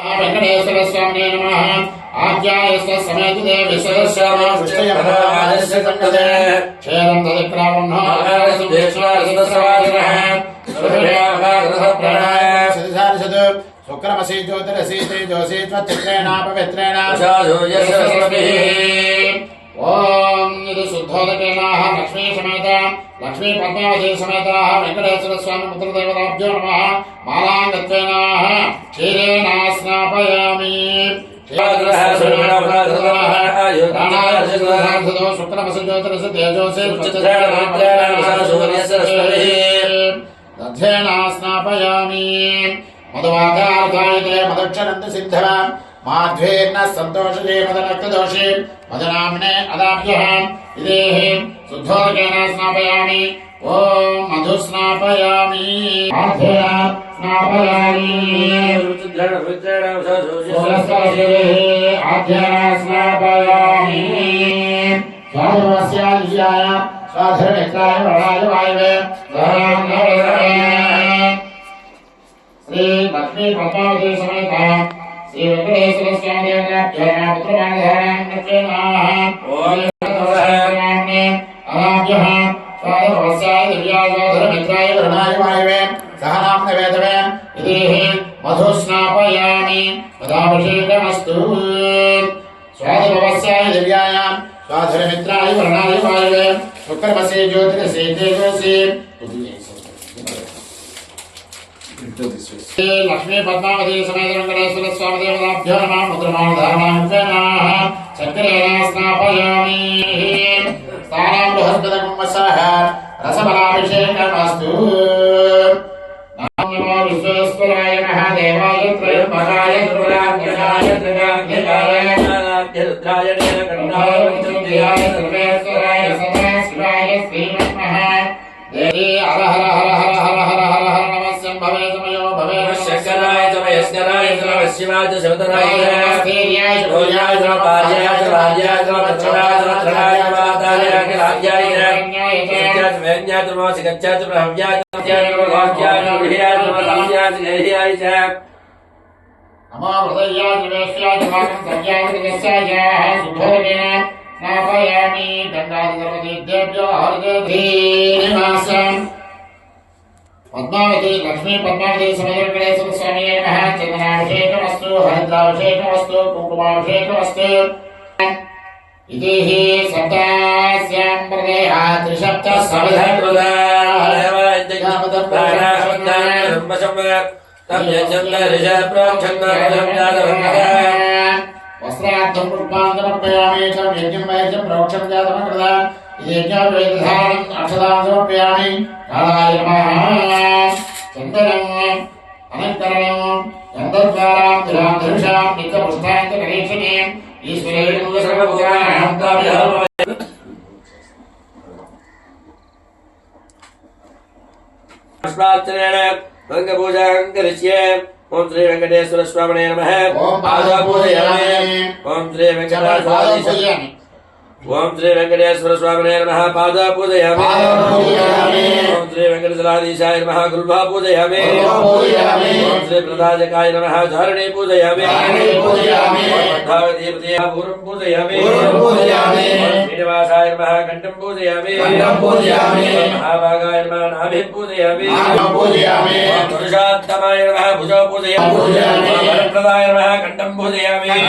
वेंकटेश्वर स्वामिने नमः आज्ञायस्व समेत देवी सदस्यानां विष्टयपदास्य संगते क्षेत्रं तदिक्रामन्नो आकारसुदेश्वर सदस्यवादिनः सूर्याभाग्रह प्राणाय सदसारिषद शुक्रमसि ज्योतिरसि तेजोसि त्वच्चित्रेणापवित्रेण साधुयस्वस्मिः ओम यदि शुद्धोदकेनाः लक्ष्मी समेत लक्ष्मी पद्मावती समेताः वेंकटेश्वर स्वामी पुत्र देवताभ्यो नमः मालांगत्वेनाः क्षीरेण स्नापयामि शुक्रमसि ज्योतिरसि तेजोसि दध्येन स्नापयामि मधुवादार्थायते मदक्षरन्त सिद्धवान् माध्वेर्न संतोषे मदनक्तदोषे मदनाम्ने अदाभ्यः इदेः शुद्धोदकेन स्नापयामि ओम मधु स्नापयामि माध्येन स्नापयामि आध्येन स्नापयामि स्वाधर्मस्याय स्वाधर्मित्राय वराय वायवे श्री लक्ष्मी पद्मावती समेत श्री वेंकटेश्वर स्वामी देवताभ्यो पुत्रमानधारां नमः ओम नाम्ने अनाभ्यः स्वाधर्मस्याय दिव्याय स्वाधर्मित्राय वरुणाय वायवे सह नाम्ने वेदवे इदेः मधु स्नापयामि पदाभिषेकमस्तु स्वाधर्मस्याय दिव्याय स्वाधर्मित्राय वरुणाय वायवे शुक्रमसि ज्योतिरसि तेजोसि लक्ष्मी पद्मावती समेत वेंकटेश्वर स्वामी देवताभ्यो नमः मुद्रमानधारणां चक्रेण स्नापयामि स्थानं बृहस्पतिकुम्भसः रसफलाभिषेकमस्तु नमो विश्वेश्वराय महादेवाय त्रयम्बकाय त्रिपुरान्तकाय त्रिकाग्निकाय रुद्राय नीलकण्ठाय पंचमुखियाय सर्वेश्वराय सदाशिवाय श्रीमन्मः देवी हर हर हर हर हर हर हर हर नमस्यं भवे समयो भवे शंकराय तमयस्कराय तमशिवाय शवतराय स्थैर्याय भोजाय तमपार्याय तमराज्याय तमपच्छराय तमत्रणाय माताय अखिलाज्याय रण्याय तमज्ञात वेज्ञात तमसिकज्ञात ब्रह्मज्ञात तमज्ञात तमवाक्याय तमभियाय तमसंज्ञात लेहियाय च नमो हृदयाय निवेश्याय तमाकं संज्ञाय तमस्याय सुभोगेन स्नापयामि गंगाधरवतीभ्यो हरिदेवधीनिवासम् पद्मावती लक्ष्मी पद्मावती समेत वेंकटेश्वर स्वामी नमः चंदनाभिषेकमस्तु हरिद्राभिषेकमस्तु कुंकुमाभिषेकमस्तु इतिः सप्तास्यां प्रदेहा त्रिसप्त सविधकृता वस्त्रार्थं पुष्पाञ्जलिर्पयामि च यज्ञं वैद्यं प्रोक्षं जातमकृता यज्ञोपवेदधारणम् अक्षतां समर्पयामि कालाय नमः चन्दनम् अनन्तरणम् गन्धद्वारां धुरां नित्यपुष्टान्तकरीक्षणीम् ईश्वरेण सर्वभूतानां ताभ्यः पुष्पार्चनेन रङ्गपूजां करिष्ये ओम श्री वेंकटेश्वर स्वामिने नमः ओम पादा पूजयामि ओम श्री वेंकटेश्वर ओम श्री वेंकटेश्वर स्वामिने नमः पादा पूजयामि ओम श्री वेंकटेश्वराधीशाय नमः गुरुभा पूजयामि ओम श्री प्रदायकाय नमः धारणे पूजयामि पद्मावतीपतये पूर्वं पूजयामि श्रीनिवासाय नमः कंठं पूजयामि महाभागाय नमः नाभिं पूजयामि पुरुषोत्तमाय नमः भुजौ पूजयामि वरप्रदाय नमः कंठं पूजयामि